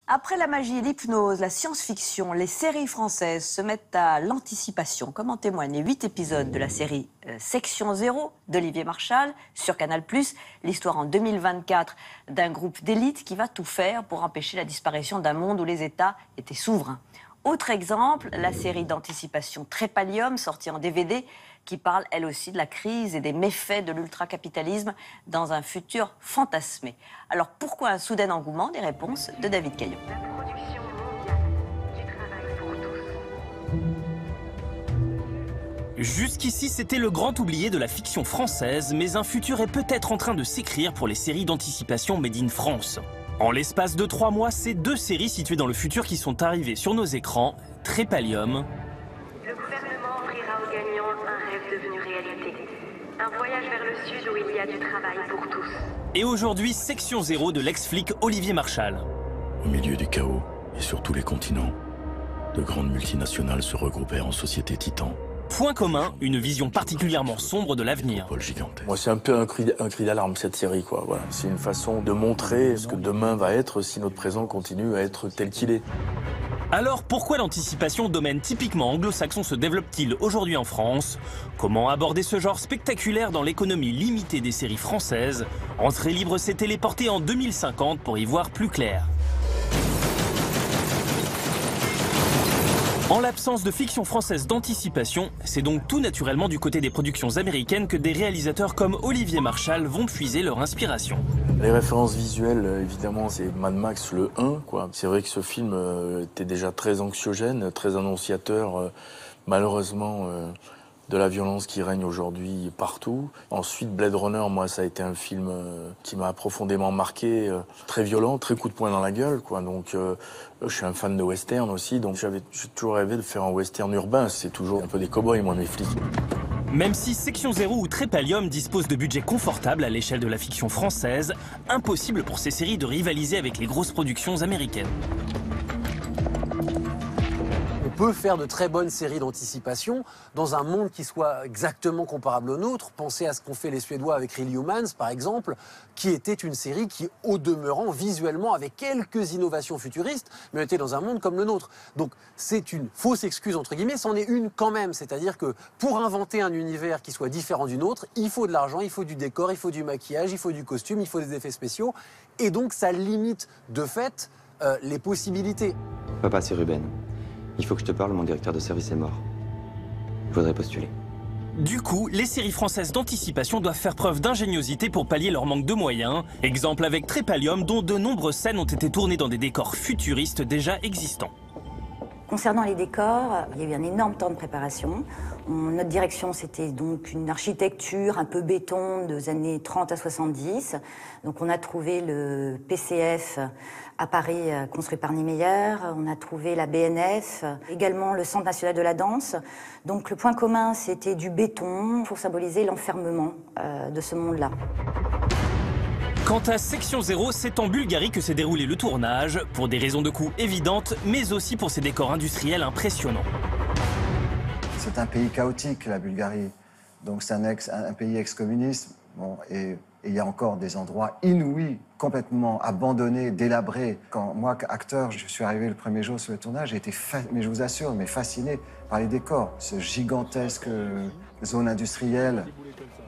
Après la magie, l'hypnose, la science-fiction, les séries françaises se mettent à l'anticipation, comme en témoignent les 8 épisodes de la série Section 0 d'Olivier Marchal sur Canal+. L'histoire en 2024 d'un groupe d'élite qui va tout faire pour empêcher la disparition d'un monde où les États étaient souverains. Autre exemple, la série d'anticipation Trépalium, sortie en DVD, qui parle elle aussi de la crise et des méfaits de l'ultracapitalisme dans un futur fantasmé. Alors pourquoi un soudain engouement? Des réponses de David Caillon. La production mondiale du travail pour tous. Jusqu'ici, c'était le grand oublié de la fiction française, mais un futur est peut-être en train de s'écrire pour les séries d'anticipation Made in France. En l'espace de 3 mois, c'est 2 séries situées dans le futur qui sont arrivées sur nos écrans, Trépalium. Le gouvernement offrira aux gagnants un rêve devenu réalité. Un voyage vers le sud où il y a du travail pour tous. Et aujourd'hui, Section 0 de l'ex-flic Olivier Marchal. Au milieu du chaos, et sur tous les continents, de grandes multinationales se regroupaient en sociétés titans. Point commun, une vision particulièrement sombre de l'avenir. Pôle gigantesque. Moi, c'est un peu un cri d'alarme, cette série, quoi. Voilà. C'est une façon de montrer ce que demain va être si notre présent continue à être tel qu'il est. Alors pourquoi l'anticipation, domaine typiquement anglo-saxon, se développe-t-il aujourd'hui en France? Comment aborder ce genre spectaculaire dans l'économie limitée des séries françaises? Entrée libre s'est téléporté en 2050 pour y voir plus clair. En l'absence de fiction française d'anticipation, c'est donc tout naturellement du côté des productions américaines que des réalisateurs comme Olivier Marchal vont puiser leur inspiration. Les références visuelles, évidemment, c'est Mad Max le 1, quoi. C'est vrai que ce film était déjà très anxiogène, très annonciateur, malheureusement, de la violence qui règne aujourd'hui partout. Ensuite, Blade Runner, moi, ça a été un film qui m'a profondément marqué, très violent, très coup de poing dans la gueule, quoi. Donc, je suis un fan de western aussi, donc j'ai toujours rêvé de faire un western urbain. C'est toujours un peu des cow-boys, moi, mes flics. Même si Section 0 ou Trépalium disposent de budgets confortables à l'échelle de la fiction française, impossible pour ces séries de rivaliser avec les grosses productions américaines. On peut faire de très bonnes séries d'anticipation dans un monde qui soit exactement comparable au nôtre. Pensez à ce qu'ont fait les Suédois avec Real Humans, par exemple, qui était une série qui, au demeurant, visuellement, avait quelques innovations futuristes, mais était dans un monde comme le nôtre. Donc c'est une fausse excuse, entre guillemets, c'en est une quand même. C'est-à-dire que pour inventer un univers qui soit différent du nôtre, il faut de l'argent, il faut du décor, il faut du maquillage, il faut du costume, il faut des effets spéciaux. Et donc ça limite, de fait, les possibilités. Papa, c'est Ruben. Il faut que je te parle, mon directeur de service est mort. Je voudrais postuler. Du coup, les séries françaises d'anticipation doivent faire preuve d'ingéniosité pour pallier leur manque de moyens. Exemple avec Trépalium, dont de nombreuses scènes ont été tournées dans des décors futuristes déjà existants. Concernant les décors, il y a eu un énorme temps de préparation. Notre direction, c'était donc une architecture un peu béton des années 30 à 70. Donc on a trouvé le PCF à Paris, construit par Niemeyer. On a trouvé la BNF, également le Centre national de la danse. Donc le point commun, c'était du béton pour symboliser l'enfermement de ce monde-là. Quant à Section 0, c'est en Bulgarie que s'est déroulé le tournage, pour des raisons de coût évidentes, mais aussi pour ses décors industriels impressionnants. C'est un pays chaotique, la Bulgarie. Donc c'est un pays ex-communiste. Bon, et il y a encore des endroits inouïs, complètement abandonnés, délabrés. Quand moi, acteur, je suis arrivé le premier jour sur le tournage, j'ai été, mais je vous assure, mais fasciné par les décors. Ce gigantesque zone industrielle,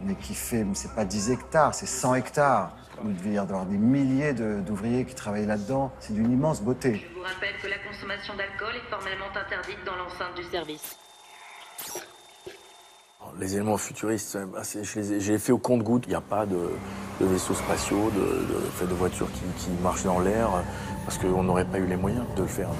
mais qui fait, c'est pas 10 hectares, c'est 100 hectares. Il devait y avoir des milliers d'ouvriers qui travaillaient là-dedans. C'est d'une immense beauté. Je vous rappelle que la consommation d'alcool est formellement interdite dans l'enceinte du service. Les éléments futuristes, je les ai fait au compte-gouttes. Il n'y a pas de vaisseaux spatiaux, de voitures qui marchent dans l'air, parce qu'on n'aurait pas eu les moyens de le faire.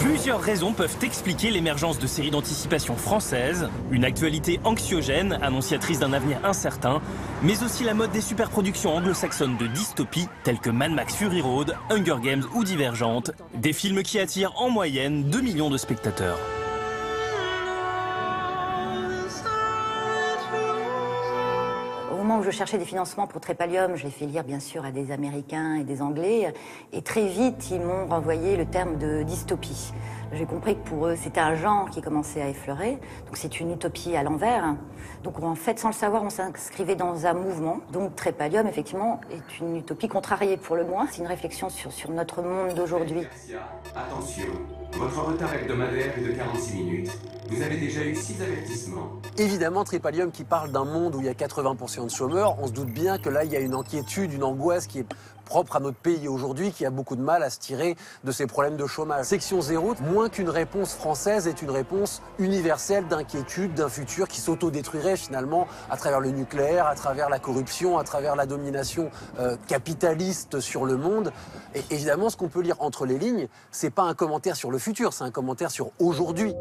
Plusieurs raisons peuvent expliquer l'émergence de séries d'anticipation françaises, une actualité anxiogène, annonciatrice d'un avenir incertain, mais aussi la mode des superproductions anglo-saxonnes de dystopie, telles que Mad Max Fury Road, Hunger Games ou Divergente, des films qui attirent en moyenne 2 millions de spectateurs. Au moment où je cherchais des financements pour Trépalium, je l'ai fait lire bien sûr à des Américains et des Anglais. Et très vite, ils m'ont renvoyé le terme de dystopie. J'ai compris que pour eux, c'était un genre qui commençait à effleurer. Donc c'est une utopie à l'envers. Donc en fait, sans le savoir, on s'inscrivait dans un mouvement. Donc Trépalium, effectivement, est une utopie contrariée pour le moins. C'est une réflexion sur notre monde d'aujourd'hui. Attention, votre retard hebdomadaire est de 46 minutes. Vous avez déjà eu 6 avertissements. Évidemment, Trépalium qui parle d'un monde où il y a 80% de chômeurs, on se doute bien que là, il y a une inquiétude, une angoisse qui est propre à notre pays aujourd'hui, qui a beaucoup de mal à se tirer de ces problèmes de chômage. Section Zéro, moins qu'une réponse française, est une réponse universelle d'inquiétude d'un futur qui s'autodétruirait finalement à travers le nucléaire, à travers la corruption, à travers la domination capitaliste sur le monde. Et évidemment, ce qu'on peut lire entre les lignes, c'est pas un commentaire sur le futur, c'est un commentaire sur aujourd'hui.